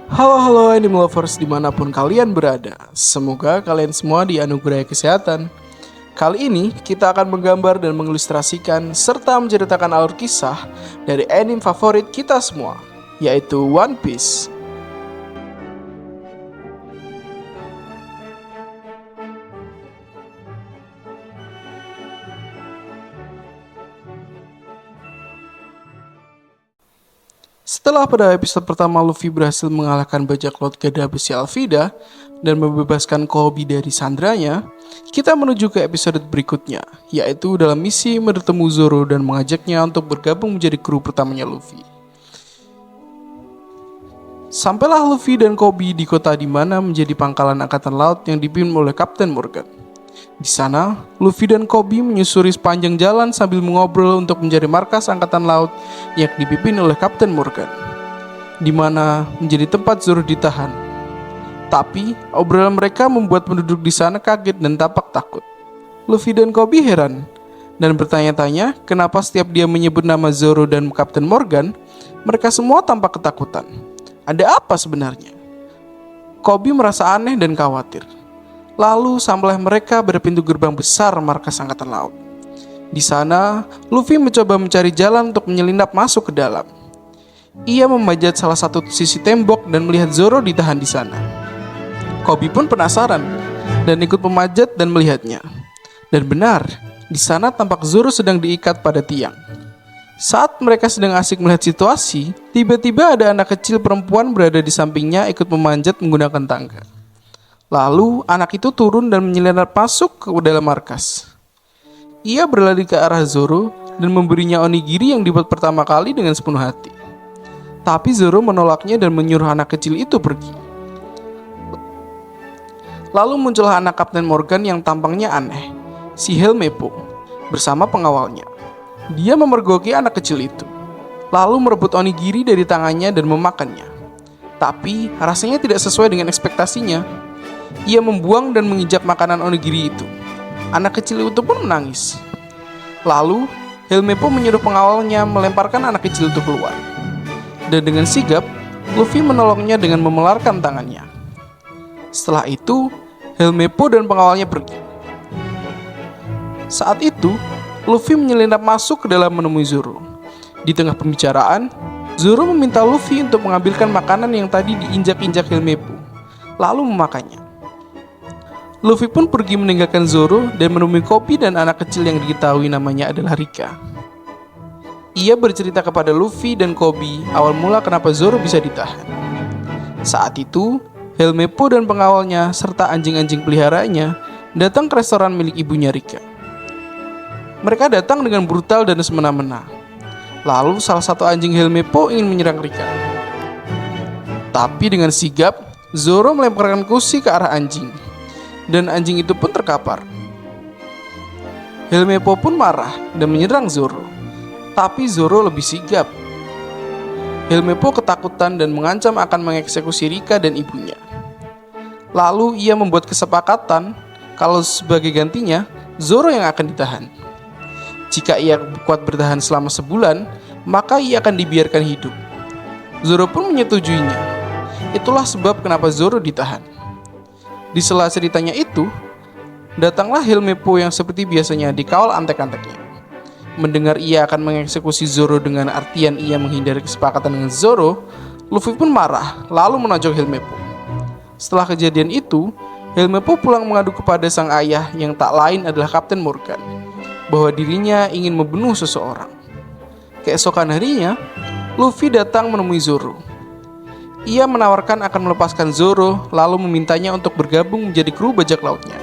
Halo Animal Lovers dimanapun kalian berada. Semoga kalian semua dianugerahi kesehatan. Kali ini kita akan menggambar dan mengilustrasikan serta menceritakan alur kisah dari anime favorit kita semua, yaitu One Piece. Setelah pada episode pertama Luffy berhasil mengalahkan bajak laut gada besi Alvida dan membebaskan Koby dari sandranya, kita menuju ke episode berikutnya, yaitu dalam misi bertemu Zoro dan mengajaknya untuk bergabung menjadi kru pertamanya Luffy. Sampailah Luffy dan Koby di kota di mana menjadi pangkalan angkatan laut yang dipimpin oleh Kapten Morgan. Di sana, Luffy dan Koby menyusuri sepanjang jalan sambil mengobrol untuk mencari markas angkatan laut yang dipimpin oleh Kapten Morgan, di mana menjadi tempat Zoro ditahan. Tapi, obrolan mereka membuat penduduk di sana kaget dan tampak takut. Luffy dan Koby heran dan bertanya-tanya kenapa setiap dia menyebut nama Zoro dan Kapten Morgan, mereka semua tampak ketakutan. Ada apa sebenarnya? Koby merasa aneh dan khawatir. Lalu sampailah mereka pada pintu gerbang besar markas angkatan laut. Di sana, Luffy mencoba mencari jalan untuk menyelinap masuk ke dalam. Ia memajat salah satu sisi tembok dan melihat Zoro ditahan di sana. Koby pun penasaran dan ikut memajat dan melihatnya. Dan benar, di sana tampak Zoro sedang diikat pada tiang. Saat mereka sedang asik melihat situasi, tiba-tiba ada anak kecil perempuan berada di sampingnya ikut memanjat menggunakan tangga. Lalu anak itu turun dan menyelinap masuk ke dalam markas. Ia berlari ke arah Zoro dan memberinya onigiri yang dibuat pertama kali dengan sepenuh hati. Tapi Zoro menolaknya dan menyuruh anak kecil itu pergi. Lalu muncullah anak Kapten Morgan yang tampangnya aneh, si Helmeppo, bersama pengawalnya. Dia memergoki anak kecil itu, lalu merebut onigiri dari tangannya dan memakannya. Tapi rasanya tidak sesuai dengan ekspektasinya. Ia membuang dan menginjak makanan onigiri itu. Anak kecil itu pun menangis. Lalu, Helmeppo menyuruh pengawalnya melemparkan anak kecil itu keluar. Dan dengan sigap, Luffy menolongnya dengan memelarkan tangannya. Setelah itu, Helmeppo dan pengawalnya pergi. Saat itu, Luffy menyelinap masuk ke dalam menemui Zoro. Di tengah pembicaraan, Zoro meminta Luffy untuk mengambilkan makanan yang tadi diinjak-injak Helmeppo, lalu memakannya. Luffy pun pergi meninggalkan Zoro dan menemui Koby dan anak kecil yang diketahui namanya adalah Rika. Ia bercerita kepada Luffy dan Koby awal mula kenapa Zoro bisa ditahan. Saat itu, Helmeppo dan pengawalnya serta anjing-anjing peliharaannya datang ke restoran milik ibunya Rika. Mereka datang dengan brutal dan semena-mena. Lalu salah satu anjing Helmeppo ingin menyerang Rika. Tapi dengan sigap, Zoro melemparkan kursi ke arah anjing. Dan anjing itu pun terkapar. Helmeppo pun marah dan menyerang Zoro. Tapi Zoro lebih sigap. Helmeppo ketakutan dan mengancam akan mengeksekusi Rika dan ibunya. Lalu ia membuat kesepakatan kalau sebagai gantinya Zoro yang akan ditahan. Jika ia kuat bertahan selama sebulan, maka ia akan dibiarkan hidup. Zoro pun menyetujuinya. Itulah sebab kenapa Zoro ditahan. Di sela ceritanya itu, datanglah Helmeppo yang seperti biasanya dikawal antek-anteknya. Mendengar ia akan mengeksekusi Zoro dengan artian ia menghindari kesepakatan dengan Zoro, Luffy pun marah lalu menojok Helmeppo. Setelah kejadian itu, Helmeppo pulang mengadu kepada sang ayah yang tak lain adalah Kapten Morgan, bahwa dirinya ingin membunuh seseorang. Keesokan harinya, Luffy datang menemui Zoro. Ia menawarkan akan melepaskan Zoro lalu memintanya untuk bergabung menjadi kru bajak lautnya.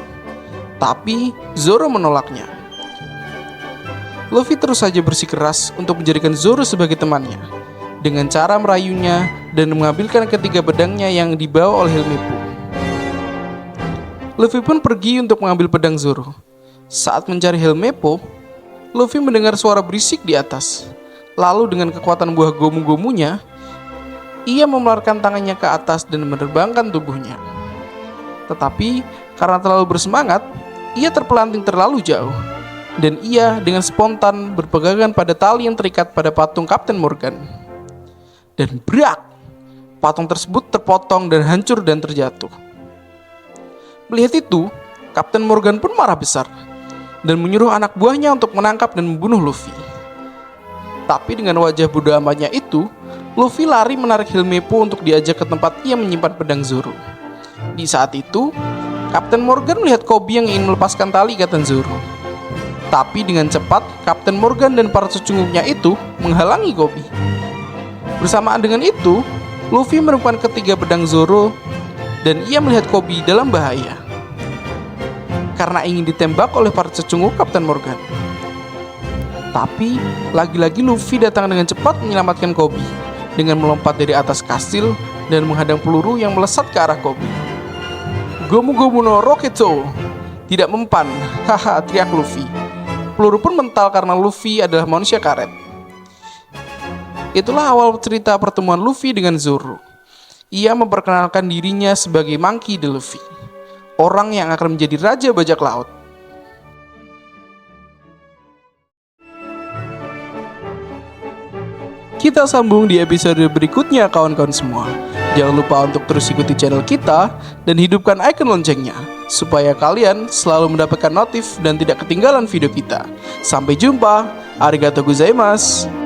Tapi Zoro menolaknya. Luffy terus saja bersikeras untuk menjadikan Zoro sebagai temannya dengan cara merayunya dan mengambilkan ketiga pedangnya yang dibawa oleh Helmeppo. Luffy pun pergi untuk mengambil pedang Zoro. Saat mencari Helmeppo, Luffy mendengar suara berisik di atas. Lalu dengan kekuatan buah gomu-gomunya, ia memelarkan tangannya ke atas dan menerbangkan tubuhnya. Tetapi karena terlalu bersemangat, ia terpelanting terlalu jauh. Dan ia dengan spontan berpegangan pada tali yang terikat pada patung Kapten Morgan. Dan brak! patung tersebut terpotong dan hancur dan terjatuh. Melihat itu, Kapten Morgan pun marah besar dan menyuruh anak buahnya untuk menangkap dan membunuh Luffy. Tapi dengan wajah bodoh amatnya itu, Luffy lari menarik Helmeppo untuk diajak ke tempat ia menyimpan pedang Zoro. Di saat itu, Kapten Morgan melihat Koby yang ingin melepaskan tali ikatan Zoro. Tapi dengan cepat, Kapten Morgan dan para secunguknya itu menghalangi Koby. Bersamaan dengan itu, Luffy menemukan ketiga pedang Zoro dan ia melihat Koby dalam bahaya karena ingin ditembak oleh para secunguk Kapten Morgan. Tapi, lagi-lagi Luffy datang dengan cepat menyelamatkan Koby dengan melompat dari atas kastil dan menghadang peluru yang melesat ke arah Koby. Gomu Gomu no Rocketto! Tidak mempan, haha, teriak Luffy. Peluru pun mental karena Luffy adalah manusia karet. Itulah awal cerita pertemuan Luffy dengan Zoro. Ia memperkenalkan dirinya sebagai Monkey D. Luffy, orang yang akan menjadi Raja Bajak Laut. Kita sambung di episode berikutnya kawan-kawan semua. Jangan lupa untuk terus ikuti channel kita dan hidupkan icon loncengnya supaya kalian selalu mendapatkan notif dan tidak ketinggalan video kita. Sampai jumpa. Arigatou gozaimasu.